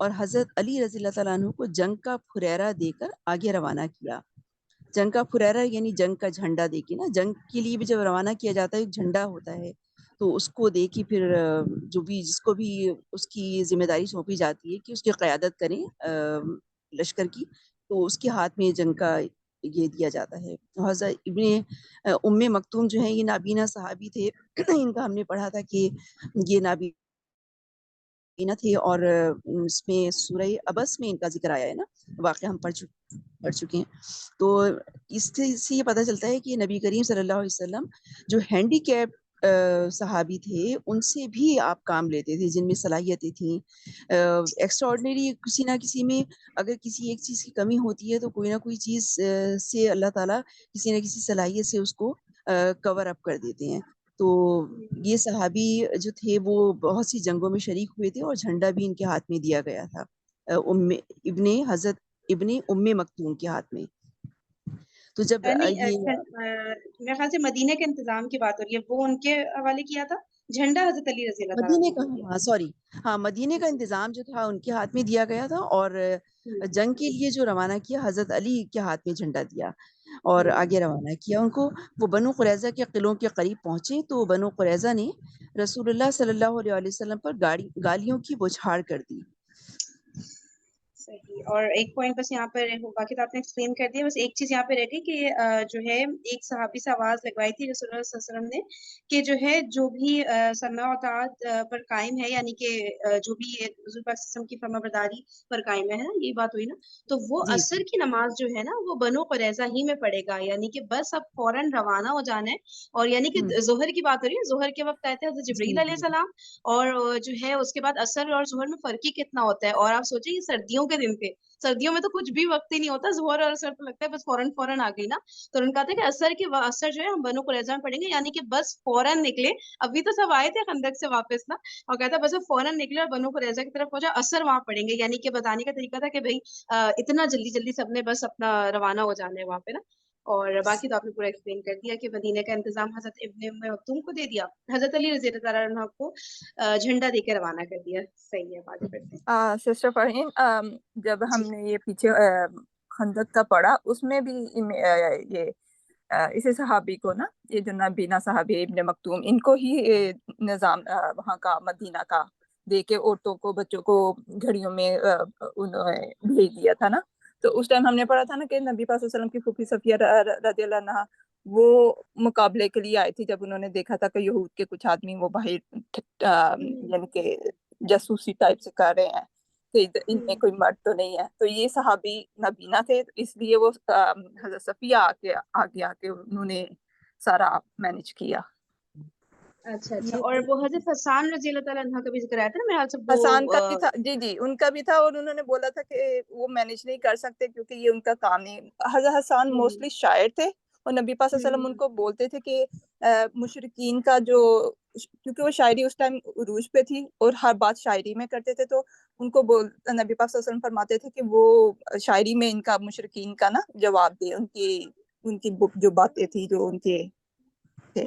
اور حضرت علی رضی اللہ تعالیٰ عنہ کو جنگ کا پھریرا دے کر آگے روانہ کیا. جنگ کا پھریرا یعنی جنگ کا جھنڈا دے کے نا، جنگ کے لیے بھی جب روانہ کیا جاتا ہے ایک جھنڈا ہوتا ہے، تو اس کو دے کے پھر جو بھی جس کو بھی اس کی ذمہ داری سونپی جاتی ہے کہ اس کی قیادت کریں لشکر کی، تو اس کے ہاتھ میں جنگ کا یہ دیا جاتا ہے. حضرت ابن ام مکتوم جو ہیں یہ نابینا صحابی تھے. ان کا ہم نے پڑھا تھا کہ یہ نابینا تھے، اور اس میں سورہ عبس میں ان کا ذکر آیا ہے نا، واقعہ ہم پڑھ چکے ہیں. تو اس سے یہ پتہ چلتا ہے کہ نبی کریم صلی اللہ علیہ وسلم جو ہینڈی کیپ صحابی تھے ان سے بھی آپ کام لیتے تھے، جن میں صلاحیتیں تھیں ایکسٹرا آرڈنری. کسی نہ کسی میں اگر کسی ایک چیز کی کمی ہوتی ہے تو کوئی نہ کوئی چیز سے اللہ تعالیٰ کسی نہ کسی صلاحیت سے اس کو کور اپ کر دیتے ہیں. تو یہ صحابی جو تھے وہ بہت سی جنگوں میں شریک ہوئے تھے، اور جھنڈا بھی ان کے ہاتھ میں دیا گیا تھا حضرت ابن ام مکتوم کے ہاتھ میں. تو جب نہیں یہ میرے خیال سے مدینے کے انتظام کی بات ہو رہی ہے، وہ ان کے حوالے کیا تھا، جھنڈا حضرت علی رضی اللہ تعالیٰ مدینے عنہ کا، کو دیا. ہاں سوری، ہاں مدینے کا انتظام جو تھا ان کے ہاتھ میں دیا گیا تھا، اور جنگ کے لیے جو روانہ کیا حضرت علی کے ہاتھ میں جھنڈا دیا اور آگے روانہ کیا ان کو. وہ بنو قریظہ کے قلعوں کے قریب پہنچے تو بنو قریظہ نے رسول اللہ صلی اللہ علیہ وسلم پر گالیوں کی بوچھاڑ کر دی. صحیح. اور ایک پوائنٹ بس یہاں پر باقی تو آپ نے ایکسپلین کر دیا، بس ایک چیز یہاں پہ رہ گئی کہ جو ہے ایک صحابی سے آواز لگوائی تھی رسول اللہ صلی اللہ علیہ وسلم نے کہ جو ہے جو بھی سمع و طاعت پر قائم ہے، یعنی کہ جو بھی حضور پاک صلی اللہ علیہ وسلم کی فرما برداری پر قائم ہے نا، یہ بات ہوئی نا، تو وہ جی عصر کی نماز جو ہے نا وہ بنو قریظہ ہی میں پڑے گا، یعنی کہ بس اب فوراً روانہ ہو جانا ہے. اور یعنی کہ ظہر کی بات ہو رہی ہے، ظہر کے وقت آئے تھے حضرت جبرائیل علیہ السلام، اور جو ہے اس کے بعد عصر اور ظہر میں فرق ہی کتنا ہوتا ہے. اور آپ سوچیں یہ سردیوں کے دن تھے، سردیوں میں تو کچھ بھی وقت ہی نہیں ہوتا، ظہر اور عصر تو لگتا ہے بس فوراً آ گئی نا. تو انہوں نے کہا تھا کہ عصر جو ہے ہم بنو قریظہ میں پڑھیں گے، یعنی کہ بس فوراً نکلے. ابھی تو سب آئے تھے خندق سے واپس نا، اور کہتا بس فوراً نکلے اور بنو قریظہ کی طرف پہنچا، عصر وہاں پڑھیں گے. یعنی کہ بتانے کا طریقہ تھا کہ بھائی اتنا جلدی سب نے بس اپنا روانہ ہو جانا ہے وہاں پہ نا. اور باقی تو آپ نے پورا ایکسپلین کر دیا کہ مدینے کا انتظام حضرت ابن ام مکتوم کو دے دیا، حضرت علی رضی اللہ عنہ کو جھنڈا دے کے روانہ کر دیا. صحیح ہے، بات کرتے ہیں. سسٹر فرحین، جب ہم جی نے یہ پیچھے خندق کا پڑھا اس میں بھی یہ اسی صحابی کو نا، یہ جو نبینا صحابی ابن مکتوم، ان کو ہی نظام وہاں کا مدینہ کا دے کے عورتوں کو بچوں کو گھڑیوں میں انہوں نے بھیج دیا تھا نا. تو اس ٹائم ہم نے پڑھا تھا نا کہ نبی پاک صلی اللہ علیہ وسلم کی پھوپھی صفیہ رضی اللہ عنہا وہ مقابلے کے لیے آئی تھی، جب انہوں نے دیکھا تھا کہ یہود کے کچھ آدمی وہ باہر یعنی کہ جاسوسی ٹائپ سے کر رہے ہیں کہ ان میں کوئی مرد تو نہیں ہے. تو یہ صحابی نبینا تھے، اس لیے وہ حضرت صفیہ آگے آ کے انہوں نے سارا مینج کیا. اچھا. اور وہ حضرت حسان رضی اللہ تعالیٰ عنہ کا بھی ذکر آیا تھا نا میرے خیال سے، حسان کا بھی تھا، جی ان کا بھی تھا، اور انہوں نے بولا تھا کہ وہ مینج نہیں کر سکتے کیونکہ یہ ان کا کام نہیں. حضرت حسان موسٹلی شاعر تھے، اور نبی پاک صلی اللہ علیہ وسلم ان کو بولتے تھے کہ مشرکین کا جو، کیونکہ وہ شاعری اس ٹائم عروج پہ تھی اور ہر بات شاعری میں کرتے تھے، تو ان کو نبی پاک صلی اللہ علیہ وسلم فرماتے تھے کہ وہ شاعری میں ان کا مشرکین کا نا جواب دے، ان کی جو باتیں تھی جو ان کے تھے.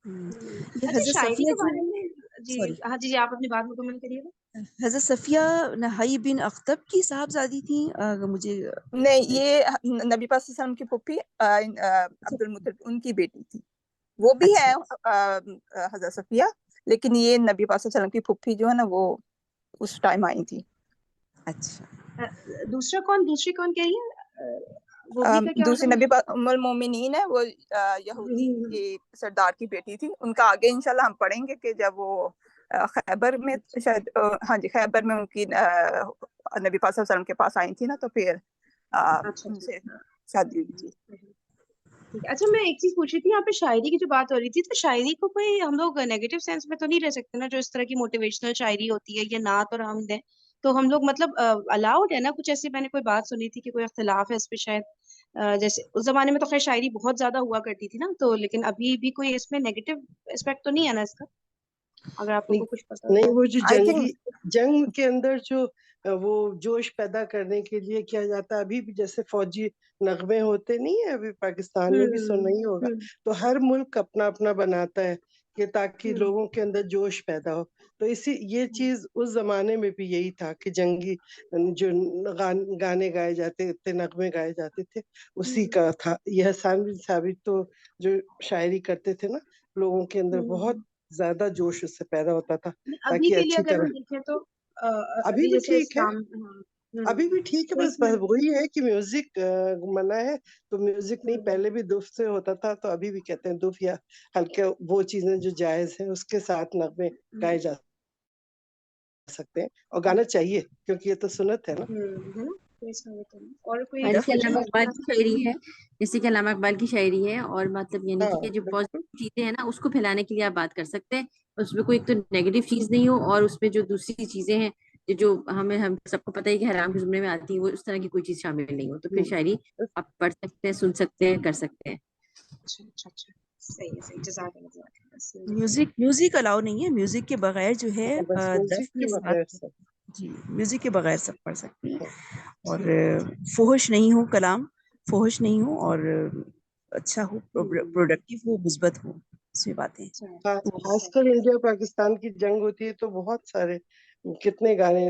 یہ اچھا حضرت شاعری صفیہ کے بارے میں، جی سوری ہاں جی آپ اپنی بات مکمل کریے گا. حضرت صفیہ نہائی بن اختب کی صاحبزادی تھیں، مجھے نہیں، یہ نبی پاک صلی اللہ علیہ وسلم کی پھوپھی عبد المطلب ان کی بیٹی تھی. وہ بھی ہے حضرت صفیہ، لیکن یہ نبی پاک صلی اللہ علیہ وسلم کی پھوپھی جو ہے نا وہ اس ٹائم آئی تھی. اچھا. دوسری کون کہہ رہی ہے؟ گوبھی کا کیا دوسری ہوگا؟ نبی پاک ام المومنین ہے، وہ یہودی کے سردار کی بیٹی تھی. ان کا آگے انشاءاللہ ہم پڑھیں گے کہ جب وہ خیبر میں شاید، ہاں جی خیبر میں ان کی نبی پاک صلی اللہ علیہ وسلم کے پاس آئی تھی نا، تو پھر ان سے شادی ہوئی تھی. اچھا میں ایک چیز پوچھ رہی تھی، یہاں پہ شاعری کی جو بات ہو رہی تھی، تو شاعری کو کوئی ہم لوگ نیگیٹو سینس میں تو نہیں رہ سکتے نا، جو اس طرح کی موٹیویشنل شاعری ہوتی ہے یا نعت اور حمد ہے، تو ہم لوگ مطلب الاؤڈ ہے نا کچھ ایسے؟ میں نے کوئی بات سنی تھی کہ کوئی اختلاف ہے اس پہ شاید، جیسے اس زمانے میں تو خیر شاعری بہت زیادہ ہوا کرتی تھی نا، تو لیکن ابھی بھی کوئی اس میں نیگیٹو اسپیکٹ تو نہیں ہے نا اس کا، اگر آپ کو کچھ پتا نہیں. وہ جو جنگ کے اندر جو وہ جوش پیدا کرنے کے لیے کیا جاتا ہے، ابھی بھی جیسے فوجی نغمے ہوتے نہیں ہیں، ابھی پاکستان میں بھی سنا ہی ہوگا، تو ہر ملک اپنا اپنا بناتا ہے کہ تاکہ لوگوں کے اندر جوش پیدا ہو. تو یہ چیز اس زمانے میں بھی یہی تھا کہ جنگی جو گانے گائے جاتے تھے، نغمے گائے جاتے تھے، اسی کا تھا. یہ حسان بن ثابت تو جو شاعری کرتے تھے نا، لوگوں کے اندر بہت زیادہ جوش اس سے پیدا ہوتا تھا ابھی تاکہ کے لیے اچھی اگر طرح. ہم دیکھیں تو ابھی بھی جیسے ٹھیک ہے، ابھی بھی ٹھیک ہے، بس وہی ہے کہ میوزک منع ہے. تو میوزک نہیں، پہلے بھی دف سے ہوتا تھا، تو ابھی بھی کہتے ہیں دف یا ہلکے وہ چیزیں جو جائز ہیں اس کے ساتھ نغمے گائے جا سکتے ہیں، اور گانا چاہیے کیونکہ یہ تو سنت ہے نا. اور کوئی جیسے علامہ اقبال کی شاعری ہے، جیسے کہ علامہ اقبال کی شاعری ہے، اور مطلب یعنی کہ جو پازیٹیو چیزیں ہیں نا اس کو پھیلانے کے لیے آپ بات کر سکتے ہیں. اس میں کوئی ایک تو نیگیٹو چیز نہیں ہو، اور اس میں جو دوسری چیزیں ہیں جو ہم سب کو پتہ ہے کہ حرام کے زمرے میں آتی ہے، وہ اس طرح کی کوئی چیز شامل نہیں ہو، تو پھر شاعری آپ پڑھ سکتے ہیں، سن سکتے ہیں، کر سکتے ہیں. میوزک الاؤ نہیں ہے. میوزک کے بغیر جو ہے بس دف میوزک کے کے بغیر ساتھ، سب. جی میوزک کے بغیر سب پڑھ سکتے ہیں. اور فحش نہیں ہو کلام، فحش نہیں ہو، اور اچھا ہو، پروڈکٹیو ہو، مثبت ہو، اس میں باتیں. خاص کر انڈیا پاکستان کی جنگ ہوتی ہے تو بہت سارے کتنے گانے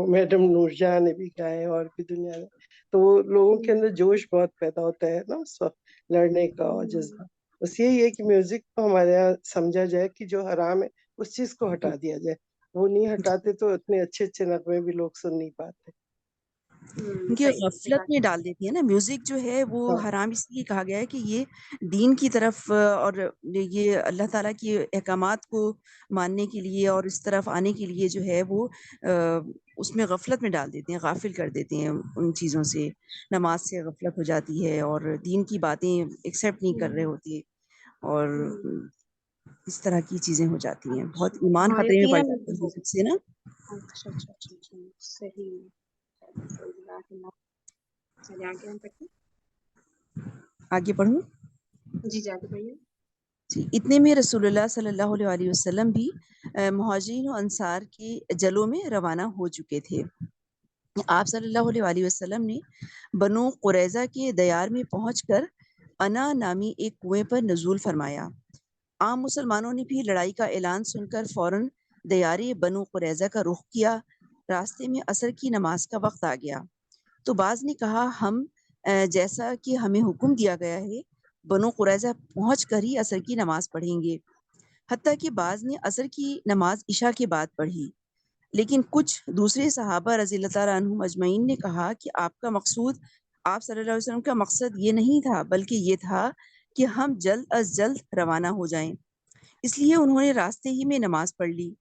میڈم نور جہاں نے بھی گائے اور بھی دنیا میں. تو وہ لوگوں کے اندر جوش بہت پیدا ہوتا ہے نا اس وقت، لڑنے کا اور جذبہ. بس یہی ہے کہ میوزک کو ہمارے یہاں سمجھا جائے کہ جو حرام ہے اس چیز کو ہٹا دیا جائے. وہ نہیں ہٹاتے تو اتنے اچھے اچھے نغمے بھی لوگ سن نہیں پاتے. کیونکہ غفلت میں ڈال دیتی ہے نا. میوزک جو ہے وہ حرام اس لیے کہا گیا ہے کہ یہ دین کی طرف اور یہ اللہ تعالیٰ کی احکامات کو ماننے کے لیے اور اس طرف آنے کے لیے جو ہے وہ اس میں غفلت میں ڈال دیتے ہیں، غافل کر دیتے ہیں ان چیزوں سے. نماز سے غفلت ہو جاتی ہے، اور دین کی باتیں ایکسیپٹ نہیں کر رہے ہوتے، اور اس طرح کی چیزیں ہو جاتی ہیں. بہت ایمان خطرے میں پڑ جاتا ہے میوزک سے نا. صحیح. آگے پڑھوں؟ جی جاتے بھائی. جی. اتنے میں رسول اللہ صلی اللہ علیہ وسلم بھی مہاجرین و انصار کی جلوں میں روانہ ہو چکے تھے. آپ صلی اللہ علیہ وسلم نے بنو قریظہ کے دیار میں پہنچ کر انا نامی ایک کنویں پر نزول فرمایا. عام مسلمانوں نے بھی لڑائی کا اعلان سن کر فوراً دیار بنو قریظہ کا رخ کیا. راستے میں عصر کی نماز کا وقت آ گیا تو بعض نے کہا ہم جیسا کہ ہمیں حکم دیا گیا ہے بنو قریظہ پہنچ کر ہی عصر کی نماز پڑھیں گے. حتیٰ کہ بعض نے عصر کی نماز عشاء کے بعد پڑھی. لیکن کچھ دوسرے صحابہ رضی اللہ تعالیٰ عنہم اجمعین نے کہا کہ آپ صلی اللہ علیہ وسلم کا مقصد یہ نہیں تھا، بلکہ یہ تھا کہ ہم جلد از جلد روانہ ہو جائیں. اس لیے انہوں نے راستے ہی میں نماز پڑھ لی.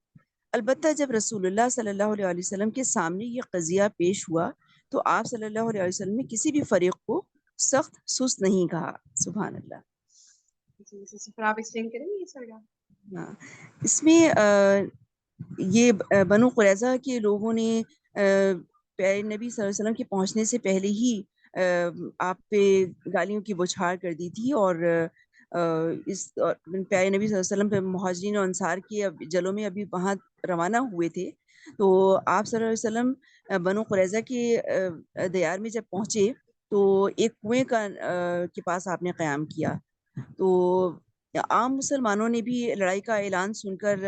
البتہ جب رسول اللہ صلی اللہ علیہ وسلم کے سامنے یہ قضیہ پیش ہوا تو آپ صلی اللہ علیہ وسلم نے کسی بھی فریق کو سخت سست نہیں کہا. سبحان اللہ. آپ ایکسپلین کریں گے سر؟ اس میں یہ بنو قریظہ کے لوگوں نے پیارے نبی صلی اللہ علیہ وسلم کے پہنچنے سے پہلے ہی آپ پہ گالیوں کی بوچھار کر دی تھی، اور اس پیارے نبی صلی اللہ علیہ وسلم پہ مہاجرین اور انصار کی جلوں میں ابھی وہاں روانہ ہوئے تھے. تو آپ صلی اللہ علیہ وسلم بنو قریظہ کے دیار میں جب پہنچے تو ایک کنویں کے پاس آپ نے قیام کیا. تو عام مسلمانوں نے بھی لڑائی کا اعلان سن کر،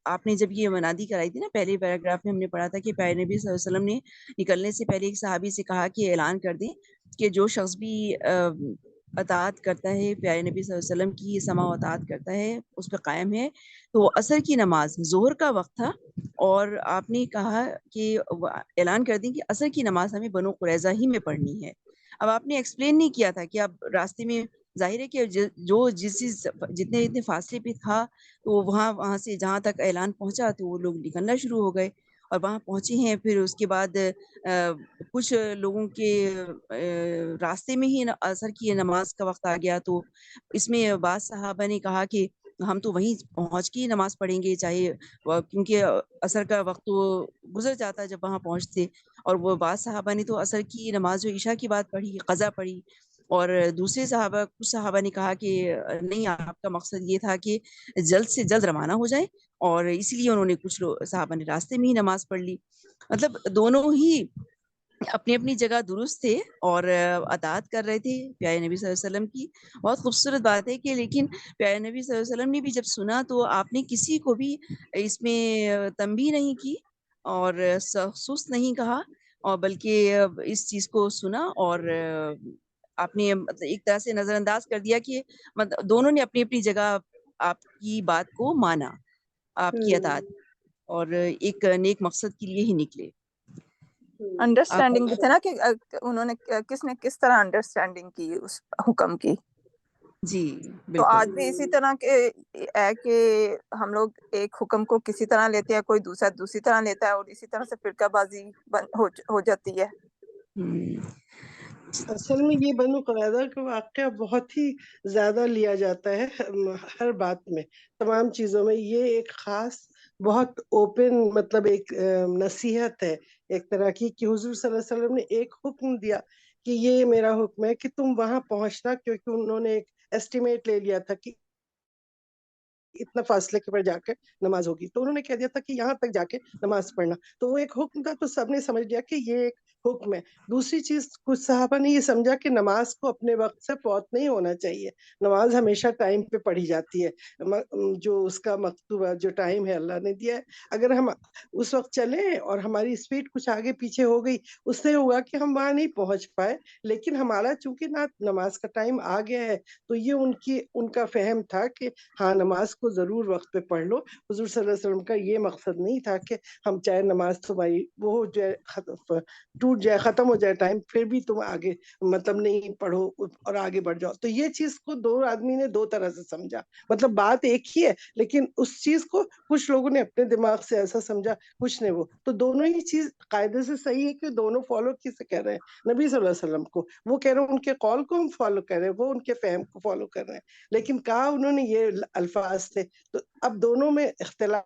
آپ نے جب یہ منادی کرائی تھی نا، پہلے پیراگراف میں ہم نے پڑھا تھا کہ پیارے نبی صلی اللہ علیہ وسلم نے نکلنے سے پہلے ایک صحابی سے کہا کہ اعلان کر دیں کہ جو شخص بھی اطاعت کرتا ہے پیارے نبی صلی اللہ علیہ وسلم کی، سماع و اطاعت کرتا ہے، اس پہ قائم ہے. تو عصر کی نماز ظہر کا وقت تھا، اور آپ نے کہا کہ اعلان کر دیں کہ عصر کی نماز ہمیں بنو قریظہ ہی میں پڑھنی ہے. اب آپ نے ایکسپلین نہیں کیا تھا کہ اب راستے میں ظاہر ہے کہ جو جتنے فاصلے پہ تھا تو وہاں سے جہاں تک اعلان پہنچا تو وہ لوگ نکلنا شروع ہو گئے، اور وہاں پہنچے ہیں. پھر اس کے بعد کچھ لوگوں کے راستے میں ہی عصر کی نماز کا وقت آ گیا. تو اس میں بعض صحابہ نے کہا کہ ہم تو وہیں پہنچ کے نماز پڑھیں گے، چاہے کیونکہ عصر کا وقت تو گزر جاتا جب وہاں پہنچتے. اور وہ بعض صحابہ نے تو عصر کی نماز جو عشاء کی بعد پڑھی، قضا پڑھی. اور دوسرے کچھ صحابہ نے کہا کہ نہیں، آپ کا مقصد یہ تھا کہ جلد سے جلد روانہ ہو جائیں، اور اسی لیے انہوں نے کچھ صحابہ نے راستے میں ہی نماز پڑھ لی. مطلب دونوں ہی اپنی اپنی جگہ درست تھے اور اطاعت کر رہے تھے پیارے نبی صلی اللہ علیہ وسلم کی. بہت خوبصورت بات ہے کہ لیکن پیارے نبی صلی اللہ علیہ وسلم نے بھی جب سنا تو آپ نے کسی کو بھی اس میں تنبیہ نہیں کی اور سست نہیں کہا، اور بلکہ اس چیز کو سنا اور آپ نے ایک طرح سے نظر انداز کر دیا کہ دونوں نے اپنی اپنی جگہ آپ کی بات کو مانا، آپ کی اطاعت، اور ایک نیک مقصد کے لیے ہی نکلے. انڈرسٹینڈنگ بھی تھا نا کہ انہوں نے کس نے کس طرح انڈرسٹینڈنگ کی اس حکم کی. جی تو آج بالکل. بھی اسی طرح کے ہے کہ ہم لوگ ایک حکم کو کسی طرح لیتے ہیں، کوئی دوسری طرح لیتا ہے، اور اسی طرح سے فرقہ بازی ہو جاتی ہے. اصل میں یہ بنو قریظہ کا واقعہ بہت ہی زیادہ لیا جاتا ہے ہر بات میں، تمام چیزوں میں. یہ ایک خاص بہت اوپن مطلب ایک نصیحت ہے ایک طرح کی، کہ حضور صلی اللہ علیہ وسلم نے ایک حکم دیا کہ یہ میرا حکم ہے کہ تم وہاں پہنچنا، کیونکہ انہوں نے ایک ایسٹیمیٹ لے لیا تھا کہ اتنا فاصلے کے پر جا کے نماز ہوگی، تو انہوں نے کہہ دیا تھا کہ یہاں تک جا کے نماز پڑھنا. تو وہ ایک حکم تھا، تو سب نے سمجھ لیا کہ یہ ایک حکم ہے. دوسری چیز، کچھ صحابہ نے یہ سمجھا کہ نماز کو اپنے وقت سے فوت نہیں ہونا چاہیے، نماز ہمیشہ ٹائم پہ پڑھی جاتی ہے. جو اس کا مکتوبہ جو ٹائم ہے اللہ نے دیا ہے، اگر ہم اس وقت چلیں اور ہماری اسپیڈ کچھ آگے پیچھے ہو گئی، اس سے ہوا کہ ہم وہاں نہیں پہنچ پائے، لیکن ہمارا چونکہ نماز کا ٹائم آ گیا ہے، تو یہ ان کا فہم تھا کہ ہاں نماز کو ضرور وقت پہ پڑھ لو. حضور صلی اللہ علیہ وسلم کا یہ مقصد نہیں تھا کہ ہم چاہے نماز تمہاری وہ ہو جائے، ٹوٹ جائے، ختم ہو جائے ٹائم، پھر بھی تم آگے مطلب نہیں پڑھو اور آگے بڑھ جاؤ. تو یہ چیز کو دو آدمی نے دو طرح سے سمجھا، مطلب بات ایک ہی ہے، لیکن اس چیز کو کچھ لوگوں نے اپنے دماغ سے ایسا سمجھا، کچھ نے وہ. تو دونوں ہی چیز قاعدے سے صحیح ہے کہ دونوں فالو کسے کہہ رہے ہیں؟ نبی صلی اللہ علیہ وسلم کو. وہ کہہ رہے ہیں ان کے قول کو ہم فالو کر رہے ہیں، وہ ان کے فہم کو فالو کر رہے ہیں، لیکن کہا انہوں نے یہ الفاظ تھے. تو اب دونوں میں اختلاف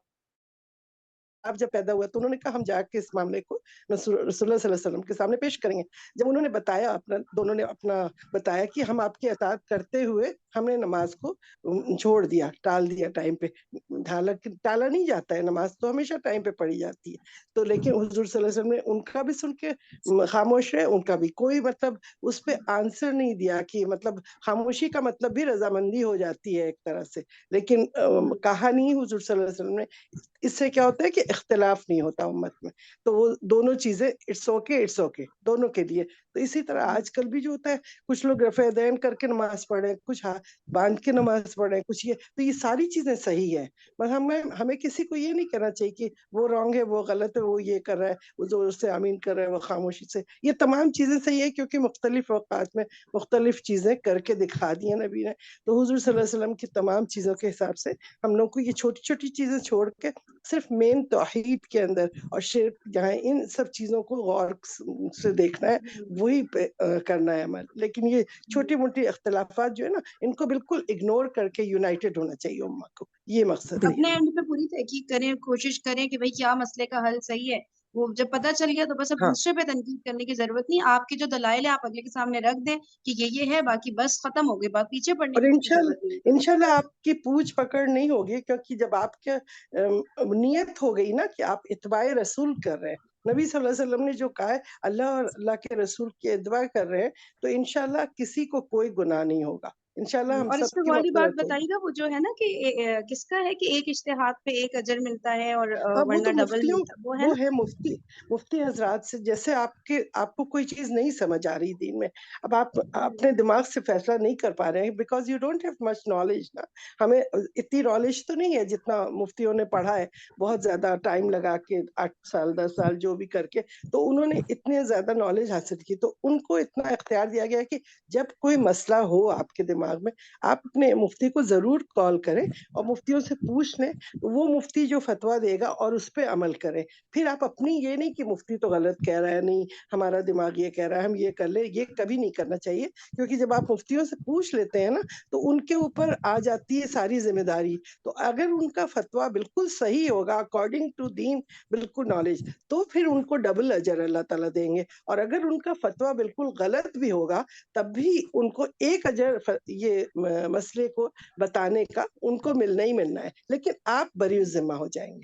جب پیدا ہوا تو انہوں نے کہا ہم جا کے اس معاملے کو رسول اللہ صلی اللہ علیہ وسلم کے سامنے پیش کریں گے. جب انہوں نے بتایا دونوں نے اپنا بتایا کہ ہم آپ کی اطاعت کرتے ہوئے ہم نے نماز کو چھوڑ دیا، ٹال دیا ٹائم پہ. حالانکہ ٹالا نہیں جاتا ہے، نماز تو ہمیشہ ٹائم پہ پڑھی جاتی ہے. تو لیکن حضور صلی اللہ علیہ وسلم نے ان کا بھی سن کے خاموش رہے، ان کا بھی کوئی مطلب اس پہ آنسر نہیں دیا، کہ مطلب خاموشی کا مطلب بھی رضامندی ہو جاتی ہے ایک طرح سے. لیکن کہا نہیں حضور صلی اللہ علیہ وسلم نے. اس سے کیا ہوتا ہے کہ اختلاف نہیں ہوتا امت میں. تو وہ دونوں چیزیں اٹس اوکے دونوں کے لیے. تو اسی طرح آج کل بھی جو ہوتا ہے، کچھ لوگ رفع دین کر کے نماز پڑھ رہے ہیں، کچھ باندھ کے نماز پڑھ رہے ہیں، کچھ یہ. تو یہ ساری چیزیں صحیح ہے، بس ہمیں کسی کو یہ نہیں کہنا چاہیے کہ وہ رانگ ہے، وہ غلط ہے، وہ یہ کر رہا ہے، وہ زور سے آمین کر رہا ہے، وہ خاموشی سے. یہ تمام چیزیں صحیح ہے، کیونکہ مختلف اوقات میں مختلف چیزیں کر کے دکھا دی ہیں نبی نے. تو حضور صلی اللہ علیہ وسلم کی تمام چیزوں کے حساب سے ہم لوگ کو یہ چھوٹی چھوٹی چیزیں چھوڑ کے صرف مین توحید کے اندر اور شرک جہاں ان سب چیزوں کو غور سے دیکھنا ہے، وہی پہ کرنا ہے عمل. لیکن یہ چھوٹی موٹی اختلافات جو ہے نا، ان کو بالکل اگنور کر کے یونائٹڈ ہونا چاہیے امت کو. یہ مقصد ہے. اپنے اینڈ پہ پوری تحقیق کریں، کوشش کریں کہ بھئی کیا مسئلے کا حل صحیح ہے. وہ جب پتہ چل گیا تو بس اب دوسرے پہ تنقید کرنے کی ضرورت نہیں. آپ کے جو دلائل ہیں آپ اگلے کے سامنے رکھ دیں کہ یہ ہے، باقی بس ختم ہو گئی بات، پیچھے پڑنے اور کی ضرورت نہیں. انشاءاللہ آپ کی پوچھ پکڑ نہیں ہوگی، کیونکہ جب آپ کے نیت ہو گئی نا کہ آپ اتباع رسول کر رہے ہیں، نبی صلی اللہ علیہ وسلم نے جو کہا ہے اللہ اور اللہ کے رسول کی اتباع کر رہے ہیں، تو انشاءاللہ کسی کو کوئی گناہ نہیں ہوگا. انشاءاللہ ہم اور اس سب پہ کی والی بات مغفرت ہوگی. بتائیے گا، وہ جو ہے نا کہ کس کا ہے کہ ایک اجتہاد پہ ایک اجر ملتا ہے اور وہ تو ورنہ ڈبل مفتیوں، ملتا ہے، وہ ہے وہ نا. ہے مفتی حضرات سے. جیسے آپ کو کوئی چیز نہیں سمجھ آ رہی دین میں، اب آپ اپنے دماغ سے فیصلہ نہیں کر پا رہے ہیں، because you don't have much knowledge نا. ہمیں اتنی نالج تو نہیں ہے جتنا مفتیوں نے پڑھا ہے، بہت زیادہ ٹائم لگا کے 8 سال 10 سال جو بھی کر کے. تو انہوں نے اتنے زیادہ نالج حاصل کی، تو ان کو اتنا اختیار دیا گیا کہ جب کوئی مسئلہ ہو آپ کے دماغ میں، آپ اپنے مفتی کو ضرور کال کریں اور مفتیوں سے پوچھ لیں. وہ مفتی جو فتویٰ دے گا اور اس پہ عمل کریں. پھر آپ اپنی یہ نہیں کہ مفتی تو غلط کہہ رہا ہے، نہیں ہمارا دماغ یہ کہہ رہا ہے ہم یہ کر لیں، یہ کبھی نہیں کرنا چاہیے. کیونکہ جب آپ مفتیوں سے پوچھ لیتے ہیں نا، تو ان کے اوپر آ جاتی ہے ساری ذمہ داری. تو اگر ان کا فتویٰ بالکل صحیح ہوگا اکارڈنگ ٹو دین، بالکل نالج، تو پھر ان کو ڈبل اجر اللہ تعالیٰ دیں گے. اور اگر ان کا فتویٰ بالکل غلط بھی ہوگا، تب بھی ان کو ایک اجر یہ مسئلے کو بتانے کا ان کو ملنا ہی ملنا ہے، لیکن آپ بری ذمہ ہو جائیں گے.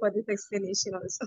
for this explanation also.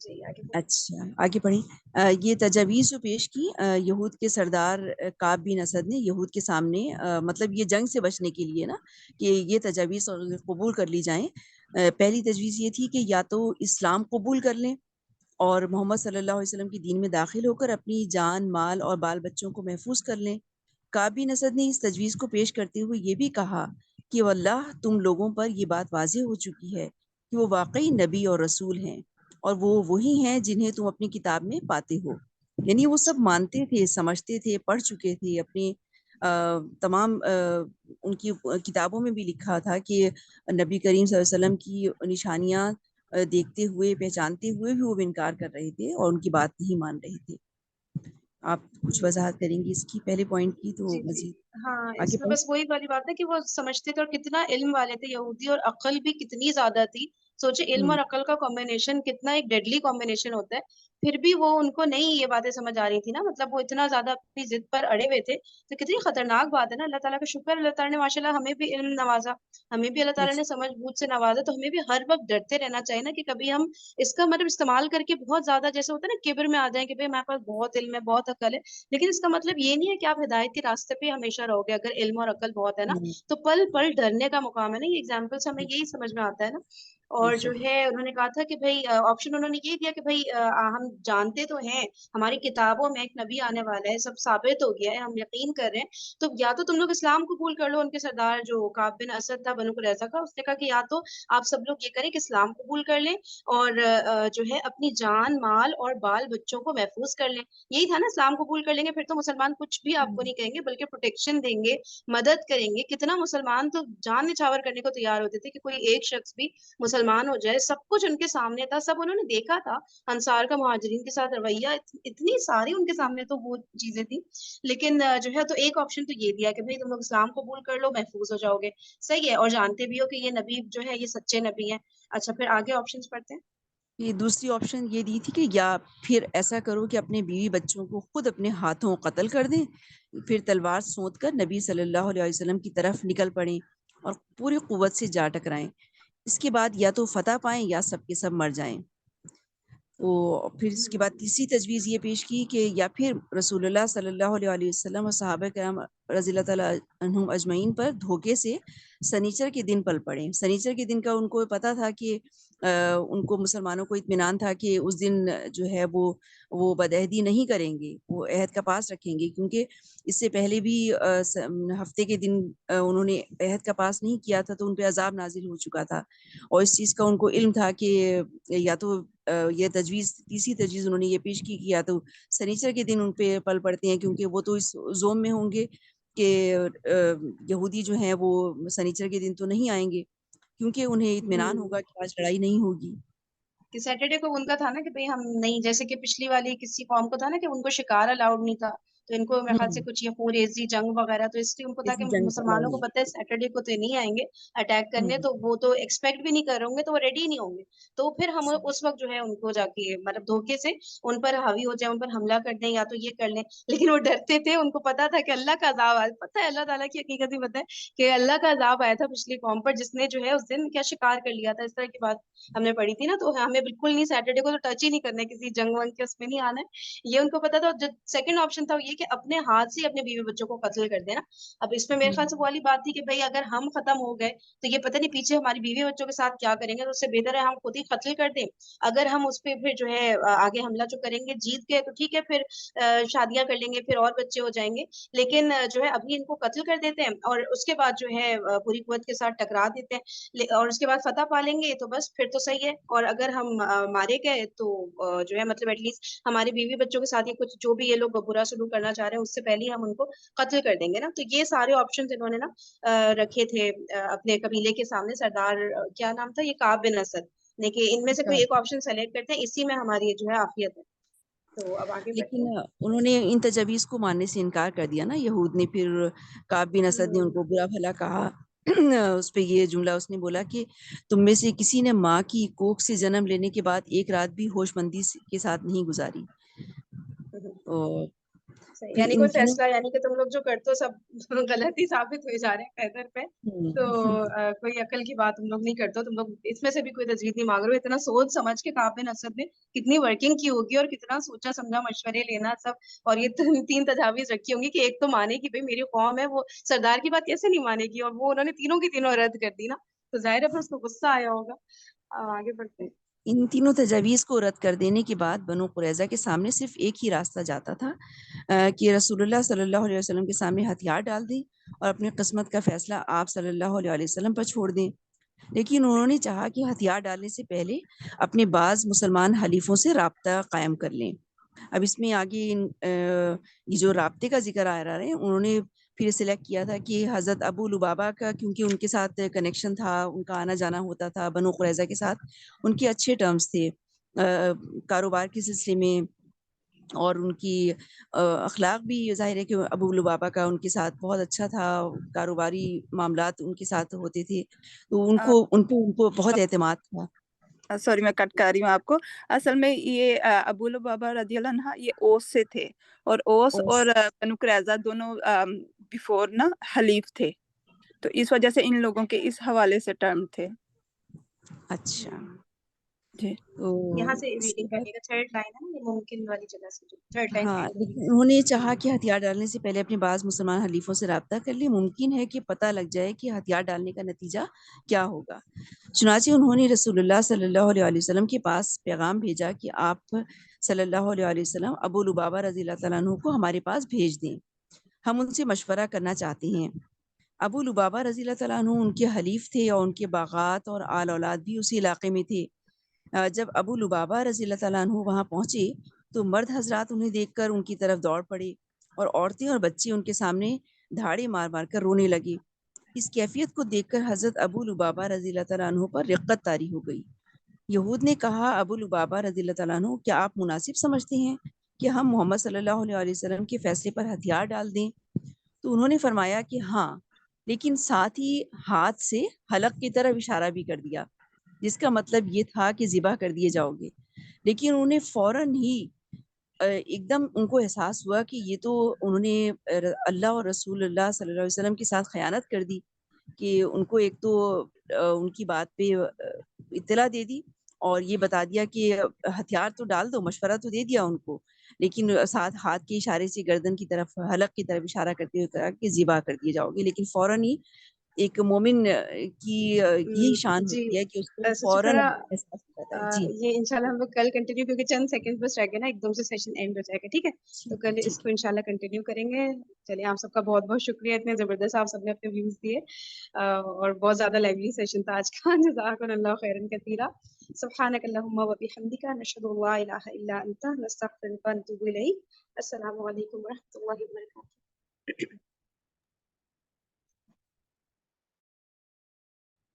جی آگے اچھا آگے پڑھیں. یہ تجاویز جو پیش کی یہود کے سردار کعب بن اسد نے یہود کے سامنے، مطلب یہ جنگ سے بچنے کے لیے نا کہ یہ تجاویز قبول کر لی جائیں. پہلی تجویز یہ تھی کہ یا تو اسلام قبول کر لیں اور محمد صلی اللہ علیہ وسلم کی دین میں داخل ہو کر اپنی جان، مال اور بال بچوں کو محفوظ کر لیں. کعب بن اسد نے اس تجویز کو پیش کرتے ہوئے یہ بھی کہا کہ واللہ تم لوگوں پر یہ بات واضح ہو چکی ہے کہ وہ واقعی نبی اور رسول ہیں، اور وہ وہی ہیں جنہیں تم اپنی کتاب میں پاتے ہو. یعنی وہ سب مانتے تھے، سمجھتے تھے، پڑھ چکے تھے. اپنی تمام ان کی کتابوں میں بھی لکھا تھا کہ نبی کریم صلی اللہ علیہ وسلم کی نشانیاں دیکھتے ہوئے، پہچانتے ہوئے بھی وہ انکار کر رہے تھے اور ان کی بات نہیں مان رہے تھے. آپ کچھ وضاحت کریں گی اس کی پہلے پوائنٹ کی تو جی مزید ہاں، آگے اس میں پڑھیں. بس وہی والی بات ہے کہ وہ سمجھتے تھے اور کتنا علم والے تھے یہودی، اور عقل بھی کتنی زیادہ تھی. سوچے علم اور عقل کا کمبینیشن کتنا ایک ڈیڈلی کمبینیشن ہوتا ہے. پھر بھی وہ ان کو نہیں یہ باتیں سمجھ آ رہی تھی نا، مطلب وہ اتنا زیادہ اپنی ضد پر اڑے ہوئے تھے. تو کتنی خطرناک بات ہے نا. اللہ تعالیٰ کا شکر، اللہ تعالیٰ نے ماشاء اللہ ہمیں بھی علم نوازا، ہمیں بھی اللہ تعالیٰ نے سمجھ بوجھ سے نوازا. تو ہمیں بھی ہر وقت ڈرتے رہنا چاہیے نا کہ کبھی ہم اس کا مطلب استعمال کر کے بہت زیادہ جیسے ہوتا ہے نا کبر میں آ جائیں کہ بھائی ہمارے پاس بہت علم ہے، بہت عقل ہے. لیکن اس کا مطلب یہ نہیں ہے کہ آپ ہدایت کے راستے پہ ہمیشہ رہو گے. اگر علم اور عقل بہت ہے نا تو پل پل ڈرنے کا مقام ہے نا. یہ ایگزامپل سے ہمیں یہی سمجھ میں آتا ہے نا. اور جو ہے انہوں نے کہا تھا کہ بھائی آپشن انہوں نے یہ دیا کہ بھائی ہم جانتے تو ہیں ہماری کتابوں میں ایک نبی آنے والا ہے، سب ثابت ہو گیا ہے، ہم یقین کر رہے ہیں. تو یا تو تم لوگ اسلام قبول کر لو. ان کے سردار جو کعب بن اسد تھا بنو قریظہ کا، اس نے کہا کہ یا تو آپ سب لوگ یہ کریں کہ اسلام قبول کر لیں اور جو ہے اپنی جان، مال اور بال بچوں کو محفوظ کر لیں. یہی تھا نا، اسلام قبول کر لیں گے پھر تو مسلمان کچھ بھی آپ کو نہیں کہیں گے بلکہ پروٹیکشن دیں گے، مدد کریں گے. کتنا مسلمان تو جان نچھاور کرنے کو تیار ہوتے تھے کہ کوئی ایک شخص بھی مسلمان ہو جائے. سب کچھ ان کے سامنے تھا، سب انہوں نے دیکھا تھا. انصار کا مہاجرین کے ساتھ رویہ اتنی ساری ان کے سامنے تو وہ چیزیں تھی. لیکن جو ہے تو ایک آپشن تو یہ دیا کہ بھائی تم لوگ اسلام قبول کر لو، محفوظ ہو جاؤ گے. صحیح ہے، اور جانتے بھی ہو کہ یہ نبی جو ہے یہ سچے نبی ہیں. اچھا پھر آگے آپشنز پڑھتے ہیں. یہ دوسری آپشن یہ دی تھی کہ یا پھر ایسا کرو کہ اپنے بیوی بچوں کو خود اپنے ہاتھوں قتل کر دیں، پھر تلوار سونت کر نبی صلی اللہ علیہ وسلم کی طرف نکل پڑیں اور پوری قوت سے جا ٹکرائیں. اس کے بعد یا تو فتح پائیں یا سب کے سب مر جائیں. تو پھر اس کے بعد تیسری تجویز یہ پیش کی کہ یا پھر رسول اللہ صلی اللہ علیہ وسلم اور صحابہ کرام رضی اللہ تعالیٰ عنہم اجمعین پر دھوکے سے سنیچر کے دن پل پڑیں. سنیچر کے دن کا ان کو پتا تھا کہ ان کو مسلمانوں کو اطمینان تھا کہ اس دن جو ہے وہ بدعہدی نہیں کریں گے، وہ عہد کا پاس رکھیں گے، کیونکہ اس سے پہلے بھی ہفتے کے دن انہوں نے عہد کا پاس نہیں کیا تھا تو ان پہ عذاب نازل ہو چکا تھا. اور اس چیز کا ان کو علم تھا کہ یا تو یہ تیسری تجویز انہوں نے یہ پیش کی کہ یا تو سنیچر کے دن ان پہ پل پڑتے ہیں، کیونکہ وہ تو اس زوم میں ہوں گے کہ یہودی جو ہیں وہ سنیچر کے دن تو نہیں آئیں گے، کیونکہ انہیں اطمینان ہوگا کہ آج لڑائی نہیں ہوگی. کہ سیٹرڈے کو ان کا تھا نا کہ بھئی ہم نہیں، جیسے کہ پچھلی والی کسی قوم کو تھا نا کہ ان کو شکار الاؤڈ نہیں تھا، تو ان کو میرے خیال سے کچھ یہ خوریزی جنگ وغیرہ، تو اس لیے ان کو تھا کہ ایسی جنگ مسلمانوں کو پتہ ہے سیٹرڈے کو تو نہیں آئیں گے اٹیک کرنے، تو وہ تو ایکسپیکٹ بھی نہیں کر رہے ہوں گے، تو وہ ریڈی نہیں ہوں گے. تو پھر ہم اس وقت جو ہے ان کو جا کے مطلب دھوکے سے ان پر حاوی ہو جائیں، ان پر حملہ کر دیں یا تو یہ کر لیں. لیکن وہ ڈرتے تھے، ان کو پتا تھا کہ اللہ کا عذاب آیا. پتہ ہے اللہ تعالیٰ کی حقیقت بھی پتہ ہے کہ اللہ کا عذاب آیا تھا پچھلی قوم پر، جس نے جو ہے اس دن کیا شکار کر لیا تھا. اس طرح کی بات ہم نے پڑھی تھی نا. تو ہمیں بالکل نہیں سیٹرڈے کو تو ٹچ ہی نہیں کرنا ہے، کسی جنگ ونگ کے اس میں نہیں آنا ہے، یہ ان کو پتا تھا. جو سیکنڈ آپشن تھا وہ یہ کہ اپنے ہاتھ سے اپنے بیوی بچوں کو قتل کر دینا. اب اس میں میرے خیال سے وہ والی بات تھی کہ بھائی اگر ہم ختم ہو گئے تو یہ پتہ نہیں پیچھے ہماری بیوی بچوں کے ساتھ کیا کریں گے، تو اس سے بہتر ہے ہم خود ہی قتل کر دیں. اگر ہم اس پہ پھر جو ہے آگے حملہ جو کریں گے جیت کے تو ٹھیک ہے، پھر شادیاں کر لیں گے، پھر اور بچے ہو جائیں گے. لیکن جو ہے ابھی ان کو قتل کر دیتے ہیں اور اس کے بعد جو ہے پوری قوت کے ساتھ ٹکرا دیتے ہیں، اور اس کے بعد فتح پا لیں گے تو بس پھر تو صحیح ہے. اور اگر ہم مارے گئے تو جو ہے مطلب ایٹ لیسٹ ہمارے بیوی بچوں کے ساتھ کچھ جو بھی یہ لوگ برا سلوک کرنا چاہ رہے ہیں اس سے پہلے ہم ان کو قتل کر دیں گے نا. تو یہ سارے آپشن انہوں نے نا رکھے تھے اپنے قبیلے کے سامنے. سردار کیا نام تھا یہ کعب بن اسد نے کہ ان میں سے کوئی ایک آپشن سلیکٹ کرتے ہیں، اسی میں ہماری جو ہے عافیت ہے. تو اب آگے لیکن انہوں نے ان تجاویز کو ماننے سے انکار کر دیا نا یہود نے. پھر کعب بن اسد نے ان کو برا بھلا کہا. اس پہ یہ جملہ اس نے بولا کہ تم میں سے کسی نے ماں کی کوکھ سے جنم لینے کے بعد ایک رات بھی ہوش مندی کے ساتھ نہیں گزاری. صحیح، پھر یعنی ان کوئی تینوں فیصلہ یعنی کہ تم لوگ جو کرتے ہو سب غلط ہی ثابت ہو جا رہے ہیں قیدر پہ، تو کوئی عقل کی بات تم لوگ نہیں کرتے ہو، تم لوگ اس میں سے بھی کوئی تجویز نہیں مانگ رہے ہو. اتنا سوچ سمجھ کے کعب بن اسد نے کتنی ورکنگ کی ہوگی اور کتنا سوچا سمجھا مشورے لینا سب، اور یہ تین تجاویز رکھی ہوں گی کہ ایک تو مانے کہ بھائی میری قوم ہے وہ سردار کی بات کیسے نہیں مانے گی، اور وہ انہوں نے تینوں کی تینوں رد کر دی نا، تو ظاہر ہے پھر اس کو غصہ آیا ہوگا. آگے بڑھتے ہیں. ان تینوں تجاویز کو رد کر دینے کے بعد بنو قریظہ کے سامنے صرف ایک ہی راستہ جاتا تھا کہ رسول اللہ صلی اللہ علیہ وسلم کے سامنے ہتھیار ڈال دیں اور اپنی قسمت کا فیصلہ آپ صلی اللہ علیہ وسلم پر چھوڑ دیں. لیکن انہوں نے چاہا کہ ہتھیار ڈالنے سے پہلے اپنے بعض مسلمان حلیفوں سے رابطہ قائم کر لیں. اب اس میں آگے یہ جو رابطے کا ذکر آ رہا ہے، انہوں نے پھر سلیکٹ کیا تھا کہ حضرت ابو لبابہ کا، کیونکہ ان کے ساتھ کنیکشن تھا، ان کا آنا جانا ہوتا تھا بنو قریظہ کے ساتھ، ان کے اچھے ٹرمز تھے کاروبار کے سلسلے میں، اور ان کی اخلاق بھی ظاہر ہے کہ ابو لبابہ کا ان کے ساتھ بہت اچھا تھا، کاروباری معاملات ان کے ساتھ ہوتے تھے، تو ان کو بہت اعتماد تھا. سوری میں کٹ کر رہی ہوں آپ کو. اصل میں یہ ابو لبابہ رضی اللہ عنہ یہ اوس سے تھے، اور اوس اور بنو قریظہ دونوں بیفور نا حلیف تھے، تو اس وجہ سے ان لوگوں کے اس حوالے سے ٹرم تھے. اچھا جی تو یہاں سے ریڈنگ کرنے کا تھرڈ لائن ہے نا، یہ ممکن والی جگہ سے جو تھرڈ لائن ہاں، لیکن انہوں نے چاہا کہ ہتھیار ڈالنے سے پہلے اپنے بعض مسلمان حلیفوں سے رابطہ کر لیں، ممکن ہے کہ پتہ لگ جائے کہ ہتھیار ڈالنے کا نتیجہ کیا ہوگا. چنانچہ انہوں نے رسول اللہ صلی اللہ علیہ وسلم کے پاس پیغام بھیجا کہ آپ صلی اللہ علیہ وسلم ابو لبابہ رضی اللہ تعالیٰ عنہ کو ہمارے پاس بھیج دیں، ہم ان سے مشورہ کرنا چاہتے ہیں. ابو لبابہ رضی اللہ تعالیٰ عنہ ان کے حلیف تھے اور ان کے باغات اور آل اولاد بھی اسی علاقے میں تھے. جب ابو لبابہ رضی اللہ تعالیٰ عنہ وہاں پہنچے تو مرد حضرات انہیں دیکھ کر ان کی طرف دوڑ پڑے، اور عورتیں اور بچے ان کے سامنے دھاڑے مار مار کر رونے لگے. اس کیفیت کو دیکھ کر حضرت ابو لبابہ رضی اللہ تعالیٰ عنہ پر رقت طاری ہو گئی. یہود نے کہا، ابو لبابہ رضی اللہ تعالیٰ عنہ، کیا آپ مناسب سمجھتے ہیں کہ ہم محمد صلی اللہ علیہ وسلم کے فیصلے پر ہتھیار ڈال دیں؟ تو انہوں نے فرمایا کہ ہاں، لیکن ساتھ ہی ہاتھ سے حلق کی طرف اشارہ بھی کر دیا، جس کا مطلب یہ تھا کہ ذبح کر دیے جاؤ گے. لیکن انہوں نے فوراً ہی ایک دم ان کو احساس ہوا کہ یہ تو انہوں نے اللہ اور رسول اللہ صلی اللہ علیہ وسلم کے ساتھ خیانت کر دی، کہ ان کو ایک تو ان کی بات پہ اطلاع دے دی اور یہ بتا دیا کہ ہتھیار تو ڈال دو، مشورہ تو دے دیا ان کو، لیکن ساتھ ہاتھ کے اشارے سے گردن کی طرف، حلق کی طرف اشارہ کرتے ہوئے کہا کہ ذبح کر دیے جاؤ گے. لیکن فوراً ہی ایک مومن کی یہی شان جی ہوتی ہے کہ اس کو سچ فوراً کرا احساس ہو جاتا ہے. جی یہ انشاءاللہ ہم لوگ کل کنٹینیو، کیونکہ چند سیکنڈ بس رہ گئے نا، ایک دم سے سیشن اینڈ ہو جائے گا. ٹھیک ہے، تو کل اس کو انشاءاللہ کنٹینیو کریں گے. چلیے، آپ سب کا بہت بہت شکریہ، اتنے زبردست آپ سب نے اپنے ویوز دیے، اور بہت زیادہ لائیولی سیشن تھا آج کا. جزاکم اللہ خیرا کثیرا. سبحانک اللہم و بحمدک، نشہد ان لا الہ الا انت، نستغفرک و نتوب الیک. السلام علیکم و رحمۃ اللہ وبرکاتہ.